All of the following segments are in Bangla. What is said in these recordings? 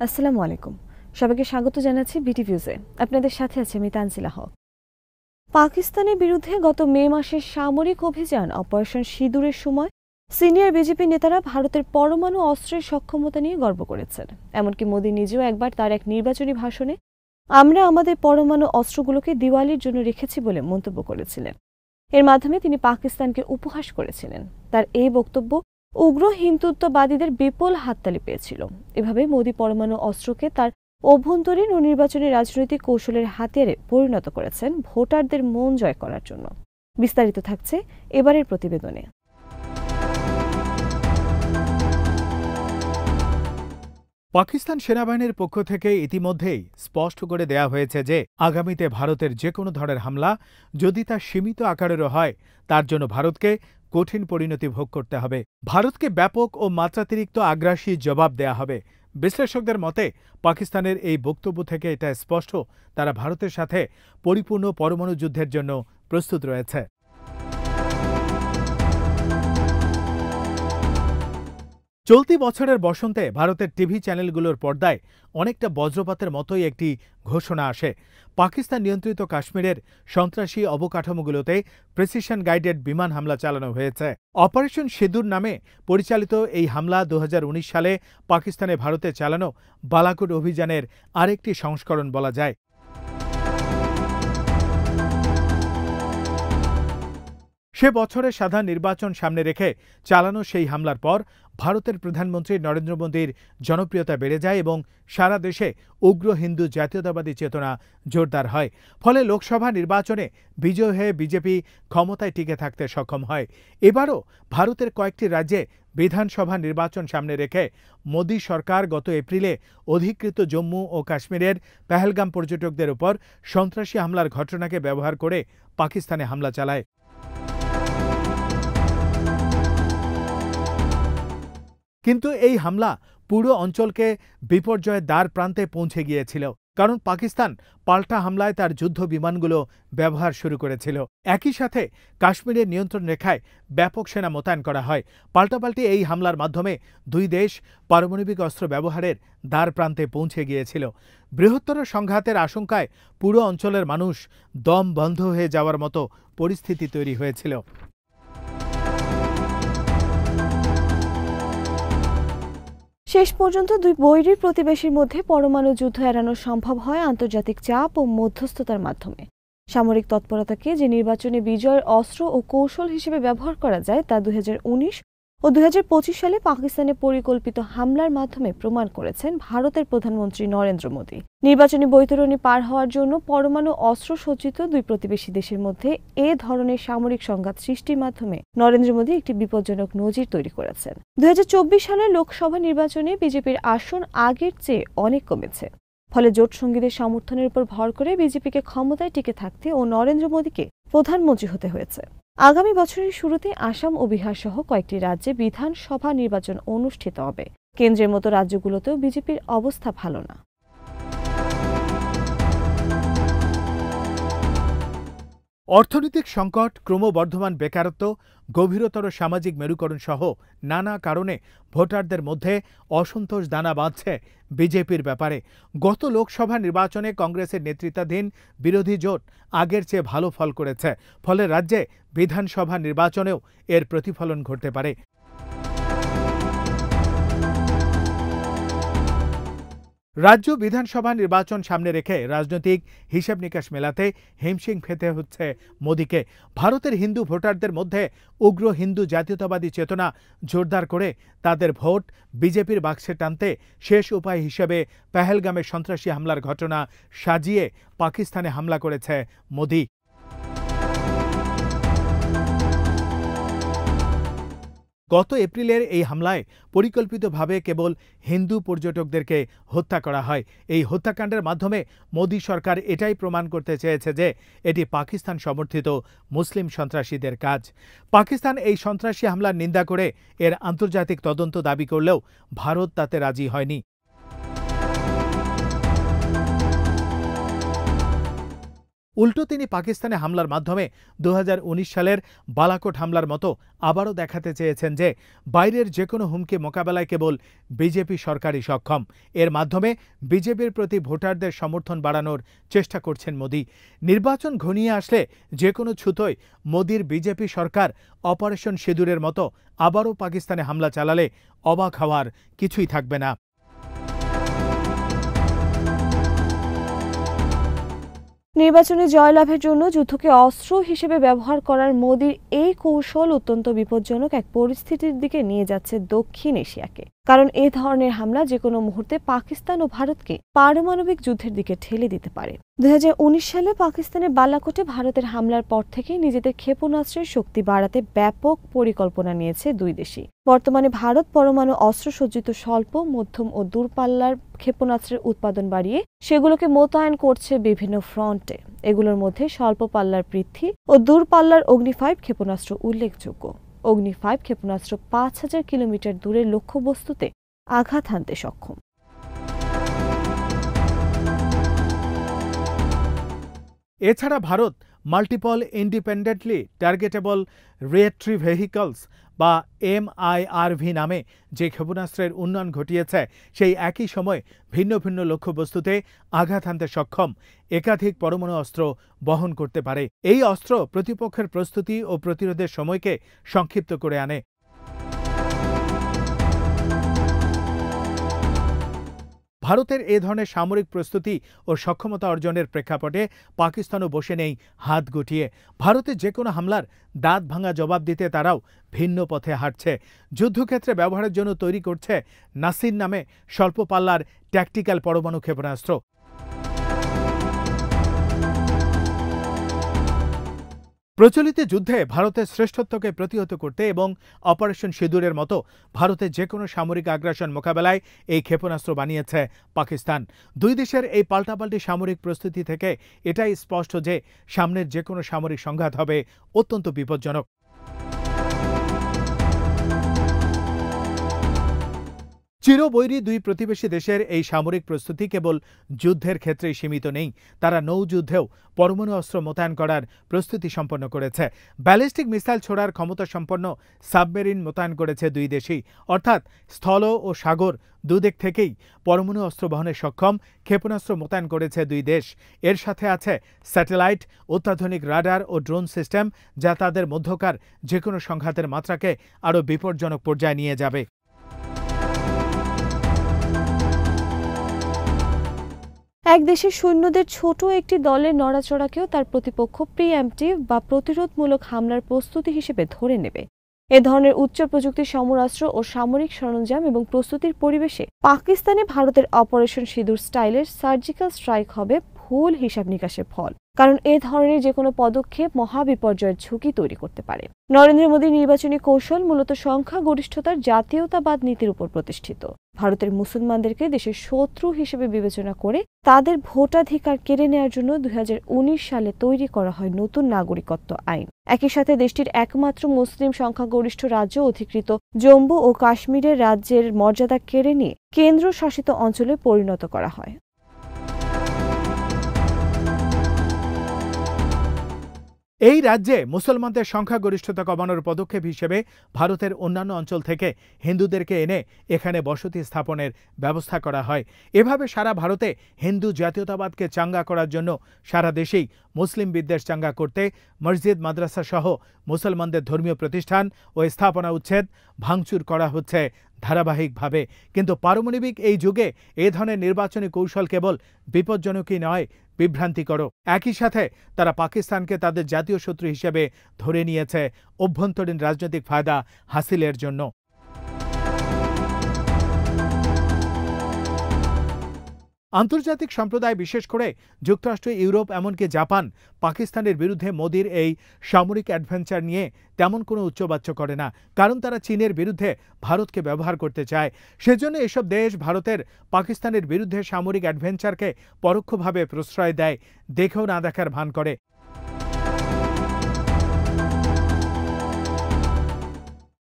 আসসালামু আলাইকুম। সবাইকে স্বাগত জানাচ্ছি বিটি ভিউজে। আপনাদের সাথে আছে আমি তানজিলা হক। পাকিস্তানের বিরুদ্ধে গত মে মাসের সামরিক অভিযান অপারেশন সিঁদুরের সময় সিনিয়র বিজেপি নেতারা ভারতের পরমাণু অস্ত্রের সক্ষমতা নিয়ে গর্ব করেছেন। এমনকি মোদি নিজেও একবার তার এক নির্বাচনী ভাষণে আমরা আমাদের পরমাণু অস্ত্রগুলোকে দিওয়ালির জন্য রেখেছি বলে মন্তব্য করেছিলেন। এর মাধ্যমে তিনি পাকিস্তানকে উপহাস করেছিলেন। তার এই বক্তব্য উগ্র হিন্দুত্ববাদীদের বিপুল হাততালি পেয়েছিল। এভাবে মোদি পরমাণু অস্ত্রকে তার অভ্যন্তরীণ ও নির্বাচনী রাজনৈতিক কৌশলের হাতিয়ারে পরিণত করেছেন ভোটারদের মন জয় করার জন্য। বিস্তারিত থাকছে এবারের প্রতিবেদনে। পাকিস্তান সেনাবাহিনীর পক্ষ থেকে ইতিমধ্যেই স্পষ্ট করে দেয়া হয়েছে যে আগামীতে ভারতের যে কোনো ধরনের হামলা যদি তা সীমিত আকারেরও হয় তার জন্য ভারতকে কঠিন পরিণতি ভোগ করতে হবে। ভারতকে ব্যাপক ও মাত্রাতিরিক্ত আগ্রাসী জবাব দেয়া হবে। বিশ্লেষকদের মতে পাকিস্তানের এই বক্তব্য থেকে এটা স্পষ্ট তারা ভারতের সাথে পরিপূর্ণ পরমাণু যুদ্ধের জন্য প্রস্তুত রয়েছে। চলতি বছরের বসন্তে ভারতের টিভি চ্যানেলগুলোর পর্দায় অনেকটা বজ্রপাতের মতোই একটি ঘোষণা আসে। পাকিস্তান নিয়ন্ত্রিত কাশ্মীরের সন্ত্রাসী অবকাঠামোগুলোতে প্রিসিশন গাইডেড বিমান হামলা চালানো হয়েছে। অপারেশন সিঁদুর নামে পরিচালিত এই হামলা 2019 সালে পাকিস্তানে ভারতে চালানো বালাকোট অভিযানের আরেকটি সংস্করণ বলা যায়। সে বছরের সাধারণ নির্বাচন সামনে রেখে চালানো সেই হামলার পর ভারতের প্রধানমন্ত্রী নরেন্দ্র মোদীর জনপ্রিয়তা বেড়ে যায় এবং সারা দেশে উগ্র হিন্দু জাতীয়তাবাদী চেতনা জোরদার হয়। ফলে লোকসভা নির্বাচনে বিজয় হয়ে বিজেপি ক্ষমতায় টিকে থাকতে সক্ষম হয়। এবারও ভারতের কয়েকটি রাজ্যে বিধানসভা নির্বাচন সামনে রেখে মোদী সরকার গত এপ্রিলে অধিকৃত জম্মু ও কাশ্মীরের পেহেলগাম পর্যটকদের উপর সন্ত্রাসী হামলার ঘটনাকে ব্যবহার করে পাকিস্তানে হামলা চালায়। কিন্তু এই হামলা পুরো অঞ্চলকে বিপর্যয়ের দ্বার প্রান্তে পৌঁছে গিয়েছিল, কারণ পাকিস্তান পাল্টা হামলায় তার যুদ্ধ বিমানগুলো ব্যবহার শুরু করেছিল। একই সাথে কাশ্মীরের নিয়ন্ত্রণ রেখায় ব্যাপক সেনা মোতায়েন করা হয়। পাল্টাপাল্টি এই হামলার মাধ্যমে দুই দেশ পারমাণবিক অস্ত্র ব্যবহারের দ্বার প্রান্তে পৌঁছে গিয়েছিল। বৃহত্তর সংঘাতের আশঙ্কায় পুরো অঞ্চলের মানুষ দম বন্ধ হয়ে যাওয়ার মতো পরিস্থিতি তৈরি হয়েছিল। শেষ পর্যন্ত দুই বৈরী প্রতিবেশীর মধ্যে পরমাণু যুদ্ধ এড়ানো সম্ভব হয় আন্তর্জাতিক চাপ ও মধ্যস্থতার মাধ্যমে। সামরিক তৎপরতাকে যে নির্বাচনে বিজয়ের অস্ত্র ও কৌশল হিসেবে ব্যবহার করা যায় তা 2019 ও 2025 সালে পাকিস্তানে পরিকল্পিত হামলার মাধ্যমে প্রমাণ করেছেন ভারতের প্রধানমন্ত্রী নরেন্দ্র মোদী। নির্বাচনী বৈতরণী পার হওয়ার জন্য পরমাণু অস্ত্র সজ্জিত দুই প্রতিবেশী দেশের মধ্যে এ ধরনের সামরিক সংঘাত সৃষ্টির মাধ্যমে নরেন্দ্র মোদী একটি বিপজ্জনক নজির তৈরি করেছেন। 2024 সালের লোকসভা নির্বাচনে বিজেপির আসন আগের চেয়ে অনেক কমেছে। ফলে জোট সঙ্গীদের সমর্থনের উপর ভর করে বিজেপিকে ক্ষমতায় টিকে থাকতে ও নরেন্দ্র মোদীকে প্রধানমন্ত্রী হতে হয়েছে। আগামী বছরের শুরুতে আসাম ও বিহার সহ কয়েকটি রাজ্যে বিধানসভা নির্বাচন অনুষ্ঠিত হবে। কেন্দ্রের মতো রাজ্যগুলোতেও বিজেপির অবস্থা ভালো না। অর্থনৈতিক সংকট, ক্রমবর্ধমান বেকারত্ব, গভীরতর সামাজিক মেরুকরণ সহ নানা কারণে ভোটারদের মধ্যে অসন্তোষ দানা বাঁধছে বিজেপির ব্যাপারে। গত লোকসভা নির্বাচনে কংগ্রেসের নেতৃত্বাধীন বিরোধী জোট আগের চেয়ে ভালো ফল করেছে। ফলে রাজ্যে বিধানসভা নির্বাচনেও এর প্রতিফলন ঘটতে পারে। রাজ্য বিধানসভা নির্বাচন সামনে রেখে রাজনৈতিক হিসাব নিকাশ মেলাতে হিমশিম খেতে হচ্ছে মোদীকে। ভারতের হিন্দু ভোটারদের মধ্যে উগ্র হিন্দু জাতীয়তাবাদী চেতনা জোরদার করে তাদের ভোট বিজেপির বাক্সে টানতে শেষ উপায় হিসেবে পেহেলগামে সন্ত্রাসী হামলার ঘটনা সাজিয়ে পাকিস্তানে হামলা করেছে মোদী। গত এপ্রিলের এই হামলায় পরিকল্পিতভাবে কেবল হিন্দু পর্যটকদেরকে হত্যা করা হয়। এই হত্যাকাণ্ডের মাধ্যমে মোদী সরকার এটাই প্রমাণ করতে চেয়েছে যে এটি পাকিস্তান সমর্থিত মুসলিম সন্ত্রাসীদের কাজ। পাকিস্তান এই সন্ত্রাসী হামলার নিন্দা করে এর আন্তর্জাতিক তদন্ত দাবি করলেও ভারত তাতে রাজি হয়নি। উল্টো তিনি পাকিস্তানে হামলার মাধ্যমে 2019 সালের বালাকোট হামলার মতো আবারও দেখাতে চেয়েছেন যে বাইরের যে কোনো হুমকি মোকাবেলায় কেবল বিজেপি সরকারই সক্ষম। এর মাধ্যমে বিজেপির প্রতি ভোটারদের সমর্থন বাড়ানোর চেষ্টা করছেন মোদি। নির্বাচন ঘনিয়ে আসলে যে কোনো ছুতোয় মোদির বিজেপি সরকার অপারেশন সিঁদুরের মতো আবারও পাকিস্তানে হামলা চালালে অবাক হওয়ার কিছুই থাকবে না। নির্বাচনে জয়লাভের জন্য যুদ্ধকে অস্ত্র হিসেবে ব্যবহার করার মোদির এই কৌশল অত্যন্ত বিপজ্জনক এক পরিস্থিতির দিকে নিয়ে যাচ্ছে দক্ষিণ এশিয়াকে। কারণ এই ধরনের হামলা যে কোনো মুহূর্তে পাকিস্তান ও ভারতকে পারমাণবিক যুদ্ধের দিকে ঠেলে দিতে পারে। 2019 সালে পাকিস্তানের বালাকোটে ভারতের হামলার পর থেকে নিজেদের ক্ষেপণাস্ত্রের শক্তি বাড়াতে ব্যাপক পরিকল্পনা নিয়েছে দুই দেশই। বর্তমানে ভারত পরমাণু অস্ত্রসজ্জিত স্বল্প, মধ্যম ও দূরপাল্লার ক্ষেপণাস্ত্রের উৎপাদন বাড়িয়ে সেগুলোকে মোতায়েন করছে বিভিন্ন ফ্রন্টে। এগুলোর মধ্যে স্বল্প পাল্লার পৃথ্বী ও দূরপাল্লার অগ্নি-5 ক্ষেপণাস্ত্র উল্লেখযোগ্য। অগ্নি-5 ক্ষেপণাস্ত্র 5000 কিলোমিটার দূরের লক্ষ্যবস্তুতে আঘাত হানতে সক্ষম। এছাড়া Bharat multiple independently targetable re-entry vehicles বা MIRV নামে যে ক্ষেপণাস্ত্রের উন্নয়ন ঘটিয়েছে, সেই একই সময় ভিন্ন ভিন্ন লক্ষ্যবস্তুতে আঘাত হানতে সক্ষম একাধিক পরমাণু অস্ত্র বহন করতে পারে। এই অস্ত্র প্রতিপক্ষের প্রস্তুতি ও প্রতিরোধের সময়কে সংক্ষিপ্ত করে আনে। ভারতের এ ধরনের সামরিক প্রস্তুতি ও সক্ষমতা অর্জনের প্রেক্ষাপটে পাকিস্তানও বসে নেই হাত গুটিয়ে। ভারতের যে কোনো হামলার দাঁত ভাঙা জবাব দিতে তারাও ভিন্ন পথে হাঁটছে। যুদ্ধক্ষেত্রে ব্যবহারের জন্য তৈরি করছে নাসির নামে স্বল্প পাল্লার ট্যাকটিক্যাল পরমাণু ক্ষেপণাস্ত্র। প্রচলিত যুদ্ধে ভারতের শ্রেষ্ঠত্বকে প্রতিহত করতে এবং অপারেশন সিঁদুরের মতো ভারতের যে কোনো সামরিক আগ্রাসন মোকাবেলায় এই ক্ষেপণাস্ত্র বানিয়েছে পাকিস্তান। দুই দেশের এই পাল্টাপাল্টি সামরিক প্রস্তুতি থেকে এটাই স্পষ্ট যে সামনের যে কোনো সামরিক সংঘাত হবে অত্যন্ত বিপজ্জনক। চিরবৈরী দুই প্রতিবেশী দেশের এই সামরিক প্রস্তুতি কেবল যুদ্ধের ক্ষেত্রেই সীমিত নেই, তারা নৌযুদ্ধেও পরমাণু অস্ত্র মোতায়েন করার প্রস্তুতি সম্পন্ন করেছে। ব্যালিস্টিক মিসাইল ছোড়ার ক্ষমতা সম্পন্ন সাবমেরিন মোতায়েন করেছে দুই দেশই, অর্থাৎ স্থল ও সাগর দুদিক থেকেই পরমাণু অস্ত্র বহনে সক্ষম ক্ষেপণাস্ত্র মোতায়েন করেছে দুই দেশ। এর সাথে আছে স্যাটেলাইট, অত্যাধুনিক রাডার ও ড্রোন সিস্টেম, যা তাদের মধ্যকার যে কোনো সংঘাতের মাত্রাকে আরও বিপজ্জনক পর্যায়ে নিয়ে যাবে। এক দেশের সৈন্যদের ছোট একটি দলের নড়াচড়াকেও তার প্রতিপক্ষ প্রিএম্পটিভ বা প্রতিরোধমূলক হামলার প্রস্তুতি হিসেবে ধরে নেবে। এ ধরনের উচ্চ প্রযুক্তির সমরাস্ত্র ও সামরিক সরঞ্জাম এবং প্রস্তুতির পরিবেশে পাকিস্তানে ভারতের অপারেশন সিঁদুর স্টাইলের সার্জিক্যাল স্ট্রাইক হবে ভুল হিসাব নিকাশের ফল। কারণ এ ধরনের যে কোনো পদক্ষেপ মহাবিপর্যয়ের ঝুঁকি তৈরি করতে পারে। নরেন্দ্র মোদীর নির্বাচনী কৌশল মূলত সংখ্যাগরিষ্ঠতার জাতীয়তাবাদ নীতির উপর প্রতিষ্ঠিত। ভারতের মুসলমানদেরকে দেশের শত্রু হিসেবে বিবেচনা করে তাদের ভোটাধিকার কেড়ে নেওয়ার জন্য 2019 সালে তৈরি করা হয় নতুন নাগরিকত্ব আইন। একই সাথে দেশটির একমাত্র মুসলিম সংখ্যাগরিষ্ঠ রাজ্য অধিকৃত জম্মু ও কাশ্মীরের রাজ্যের মর্যাদা কেড়ে নিয়ে কেন্দ্র শাসিত অঞ্চলে পরিণত করা হয়। এই রাজ্যে মুসলমানদের সংখ্যাগরিষ্ঠতা কমানোর পদক্ষেপ হিসেবে ভারতের অন্যান্য অঞ্চল থেকে হিন্দুদেরকে এনে এখানে বসতি স্থাপনের ব্যবস্থা করা হয়। এভাবে সারা ভারতে হিন্দু জাতীয়তাবাদকে চাঙ্গা করার জন্য সারা দেশেই মুসলিম বিদ্বেষ চাঙ্গা করতে মসজিদ, মাদ্রাসা সহ মুসলমানদের ধর্মীয় প্রতিষ্ঠান ও স্থাপনা উচ্ছেদ, ভাঙচুর করা হচ্ছে ধারাবাহিকভাবে। কিন্তু পারমাণবিক এই যুগে এ ধরনের নির্বাচনী কৌশল কেবল বিপজ্জনকই নয়, বিভ্রান্তিকর। একই সাথে তারা পাকিস্তানকে তাদের জাতীয় শত্রু হিসেবে ধরে নিয়েছে অভ্যন্তরীণ রাজনৈতিক ফায়দা হাসিলের জন্য। আন্তর্জাতিক সম্প্রদায়, বিশেষ করে যুক্তরাষ্ট্র, ইউরোপ, এমনকি জাপান পাকিস্তানের বিরুদ্ধে মোদির এই সামরিক অ্যাডভেঞ্চার নিয়ে তেমন কোনো উচ্চবাচ্য করে না, কারণ তারা চীনের বিরুদ্ধে ভারতকে ব্যবহার করতে চায়। সেজন্য এসব দেশ ভারতের পাকিস্তানের বিরুদ্ধে সামরিক অ্যাডভেঞ্চারকে পরোক্ষভাবে প্রশ্রয় দেয়, দেখেও না দেখার ভান করে।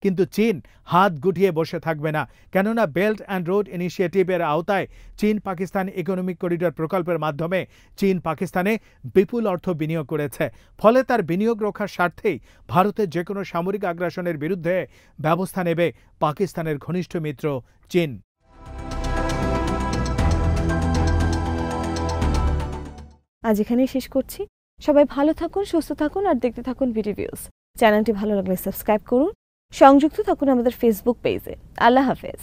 কিন্তু চীন হাত গুটিয়ে বসে থাকবে না, কেননা বেল্ট অ্যান্ড রোড ইনিশিয়েটিভের আওতায় চীন পাকিস্তান ইকোনমিক করিডর প্রকল্পের মাধ্যমে চীন পাকিস্তানে বিপুল অর্থ বিনিয়োগ করেছে। ফলে তার বিনিয়োগ রক্ষার স্বার্থেই ভারতের যে কোনো সামরিক আগ্রাসনের বিরুদ্ধে ব্যবস্থা নেবে পাকিস্তানের ঘনিষ্ঠ মিত্র চীন। আজ এখানেই শেষ করছি। সবাই ভালো থাকুন, সুস্থ থাকুন আর দেখতে থাকুন বিডি ভিউজ। চ্যানেলটি ভালো লাগলে সাবস্ক্রাইব করুন। সংযুক্ত থাকুন আমাদের ফেসবুক পেজে। আল্লাহ হাফেজ।